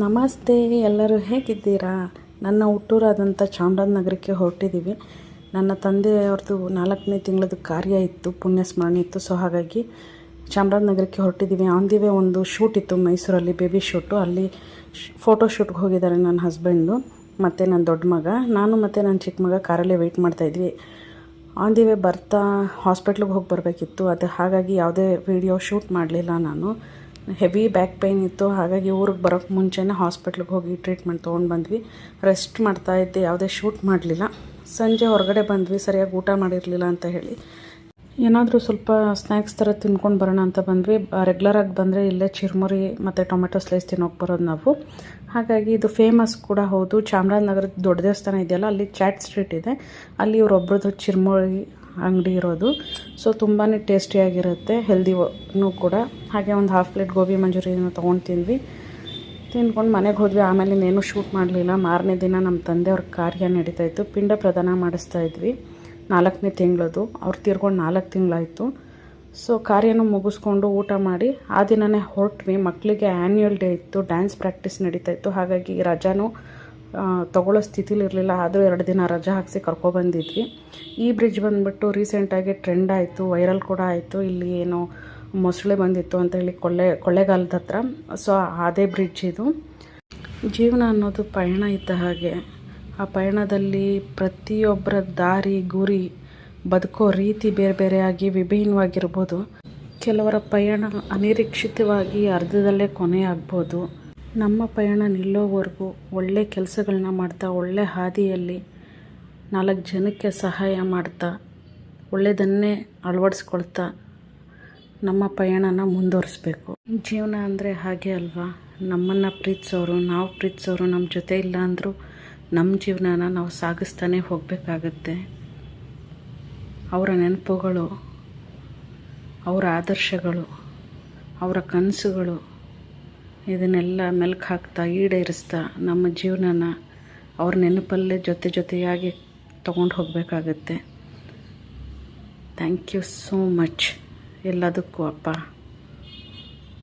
ನಮಸ್ತೆ, ಎಲ್ಲರೂ ಹೇಗಿದ್ದೀರಾ? ನನ್ನ ಹುಟ್ಟೂರಾದಂಥ ಚಾಮರಾಜನಗರಕ್ಕೆ ಹೊರಟಿದ್ದೀವಿ. ನನ್ನ ತಂದೆಯವ್ರದ್ದು 4ನೇ ತಿಂಗಳದ್ದು ಕಾರ್ಯ ಇತ್ತು, ಪುಣ್ಯ ಸ್ಮರಣೆ ಇತ್ತು. ಸೊ ಹಾಗಾಗಿ ಚಾಮರಾಜನಗರಕ್ಕೆ ಹೊರಟಿದ್ದೀವಿ. ಆನ್ ದಿ ವೇ ಒಂದು ಶೂಟ್ ಇತ್ತು ಮೈಸೂರಲ್ಲಿ, ಬೇಬಿ ಶೂಟು. ಅಲ್ಲಿ ಫೋಟೋ ಶೂಟ್ಗೆ ಹೋಗಿದ್ದಾರೆ ನನ್ನ ಹಸ್ಬೆಂಡು ಮತ್ತು ನನ್ನ ದೊಡ್ಡ ಮಗ. ನಾನು ಮತ್ತು ನನ್ನ ಚಿಕ್ಕ ಮಗ ಕಾರಲ್ಲೇ ವೆಯ್ಟ್ ಮಾಡ್ತಾಯಿದ್ವಿ. ಆನ್ ದಿ ವೇ ಬರ್ತಾ ಹಾಸ್ಪಿಟ್ಲಿಗೆ ಹೋಗಿ ಬರಬೇಕಿತ್ತು. ಅದು ಹಾಗಾಗಿ ಯಾವುದೇ ವೀಡಿಯೋ ಶೂಟ್ ಮಾಡಲಿಲ್ಲ. ನಾನು ಹೆವಿ ಬ್ಯಾಕ್ ಪೇಯ್ನ್ ಇತ್ತು, ಹಾಗಾಗಿ ಊರಿಗೆ ಬರೋಕ್ಕೆ ಮುಂಚೆನೇ ಹಾಸ್ಪಿಟ್ಲಿಗೆ ಹೋಗಿ ಟ್ರೀಟ್ಮೆಂಟ್ ತೊಗೊಂಡು ಬಂದ್ವಿ. ರೆಸ್ಟ್ ಮಾಡ್ತಾಯಿದ್ದೆ, ಯಾವುದೇ ಶೂಟ್ ಮಾಡಲಿಲ್ಲ. ಸಂಜೆ ಹೊರಗಡೆ ಬಂದ್ವಿ, ಸರಿಯಾಗಿ ಊಟ ಮಾಡಿರಲಿಲ್ಲ ಅಂತ ಹೇಳಿ ಏನಾದರೂ ಸ್ವಲ್ಪ ಸ್ನ್ಯಾಕ್ಸ್ ಥರ ತಿನ್ಕೊಂಡು ಬರೋಣ ಅಂತ ಬಂದ್ವಿ. ರೆಗ್ಯುಲರಾಗಿ ಬಂದರೆ ಇಲ್ಲೇ ಚಿರುಮುರಿ ಮತ್ತು ಟೊಮೆಟೊ ಸ್ಲೈಸ್ ತಿನ್ನೋಕೆ ಬರೋದು ನಾವು. ಹಾಗಾಗಿ ಇದು ಫೇಮಸ್ ಕೂಡ ಹೌದು. ಚಾಮರಾಜನಗರದ ದೊಡ್ಡ ದೇವಸ್ಥಾನ ಇದೆಯಲ್ಲ, ಅಲ್ಲಿ ಚಾಟ್ ಸ್ಟ್ರೀಟ್ ಇದೆ, ಅಲ್ಲಿ ಇವರೊಬ್ರದ್ದು ಚಿರುಮುರಿ ಅಂಗಡಿ ಇರೋದು. ಸೊ ತುಂಬಾ ಟೇಸ್ಟಿಯಾಗಿರುತ್ತೆ, ಹೆಲ್ದಿನೂ ಕೂಡ. ಹಾಗೆ ಒಂದು ಹಾಫ್ ಪ್ಲೇಟ್ ಗೋಬಿ ಮಂಚೂರಿಯನ್ನು ತೊಗೊಂಡು ತಿಂದ್ಕೊಂಡು ಮನೆಗೆ ಹೋದ್ವಿ. ಆಮೇಲೆ ಇನ್ನೇನು ಶೂಟ್ ಮಾಡಲಿಲ್ಲ. ಮಾರನೇ ದಿನ ನಮ್ಮ ತಂದೆಯವ್ರ ಕಾರ್ಯ ನಡೀತಾಯಿತ್ತು, ಪಿಂಡ ಪ್ರದಾನ ಮಾಡಿಸ್ತಾಯಿದ್ವಿ. 4ನೇ ತಿಂಗಳದು, ಅವ್ರು ತೀರ್ಕೊಂಡು 4 ತಿಂಗಳಾಯಿತು. ಸೊ ಕಾರ್ಯನೂ ಮುಗಿಸ್ಕೊಂಡು ಊಟ ಮಾಡಿ ಆ ದಿನವೇ ಹೊರಟ್ವಿ. ಮಕ್ಕಳಿಗೆ ಆ್ಯನ್ಯುವಲ್ ಡೇ ಇತ್ತು, ಡ್ಯಾನ್ಸ್ ಪ್ರಾಕ್ಟೀಸ್ ನಡೀತಾಯಿತ್ತು. ಹಾಗಾಗಿ ರಜಾನೂ ತೊಗೊಳ್ಳೋ ಸ್ಥಿತಿಲಿ ಇರಲಿಲ್ಲ. ಆದರೂ 2 ದಿನ ರಜಾ ಹಾಕಿಸಿ ಕರ್ಕೊಬಂದಿದ್ವಿ. ಈ ಬ್ರಿಡ್ಜ್ ಬಂದುಬಿಟ್ಟು ರೀಸೆಂಟಾಗಿ ಟ್ರೆಂಡ್ ಆಯಿತು, ವೈರಲ್ ಕೂಡ ಆಯಿತು. ಇಲ್ಲಿ ಏನೋ ಮೊಸಳೆ ಬಂದಿತ್ತು ಅಂತ ಹೇಳಿ ಕೊಳ್ಳೇಗಾಲದ ಹತ್ರ. ಸೊ ಅದೇ ಬ್ರಿಡ್ಜ್ ಇದು. ಜೀವನ ಅನ್ನೋದು ಪಯಣ ಇದ್ದ ಹಾಗೆ. ಆ ಪಯಣದಲ್ಲಿ ಪ್ರತಿಯೊಬ್ಬರ ದಾರಿ, ಗುರಿ, ಬದುಕೋ ರೀತಿ ಬೇರೆ ಬೇರೆಯಾಗಿ ವಿಭಿನ್ನವಾಗಿರ್ಬೋದು. ಕೆಲವರ ಪಯಣ ಅನಿರೀಕ್ಷಿತವಾಗಿ ಅರ್ಧದಲ್ಲೇ ಕೊನೆಯಾಗ್ಬೋದು. ನಮ್ಮ ಪಯಣ ನಿಲ್ಲೋವರೆಗೂ ಒಳ್ಳೆ ಕೆಲಸಗಳನ್ನ ಮಾಡ್ತಾ, ಒಳ್ಳೆ ಹಾದಿಯಲ್ಲಿ 4 ಜನಕ್ಕೆ ಸಹಾಯ ಮಾಡ್ತಾ, ಒಳ್ಳೆಯದನ್ನೇ ಅಳವಡಿಸ್ಕೊಳ್ತಾ ನಮ್ಮ ಪಯಣನ ಮುಂದುವರಿಸ್ಬೇಕು. ಜೀವನ ಅಂದರೆ ಹಾಗೆ ಅಲ್ವಾ? ನಮ್ಮನ್ನು ಪ್ರೀತಿಸೋರು, ನಾವು ಪ್ರೀತಿಸೋರು ನಮ್ಮ ಜೊತೆ ಇಲ್ಲ ಅಂದರೂ ನಮ್ಮ ಜೀವನನ ನಾವು ಸಾಗಿಸ್ತಾನೆ ಹೋಗಬೇಕಾಗತ್ತೆ. ಅವರ ನೆನಪುಗಳು, ಅವರ ಆದರ್ಶಗಳು, ಅವರ ಕನಸುಗಳು, ಇದನ್ನೆಲ್ಲ ಮೆಲ್ಕು ಹಾಕ್ತಾ, ಈಡೇರಿಸ್ತಾ ನಮ್ಮ ಜೀವನನ ಅವ್ರ ನೆನಪಲ್ಲೇ ಜೊತೆಯಾಗಿ ತೊಗೊಂಡು ಹೋಗಬೇಕಾಗತ್ತೆ. ಥ್ಯಾಂಕ್ ಯು ಸೋ ಮಚ್ ಎಲ್ಲದಕ್ಕೂ ಅಪ್ಪ.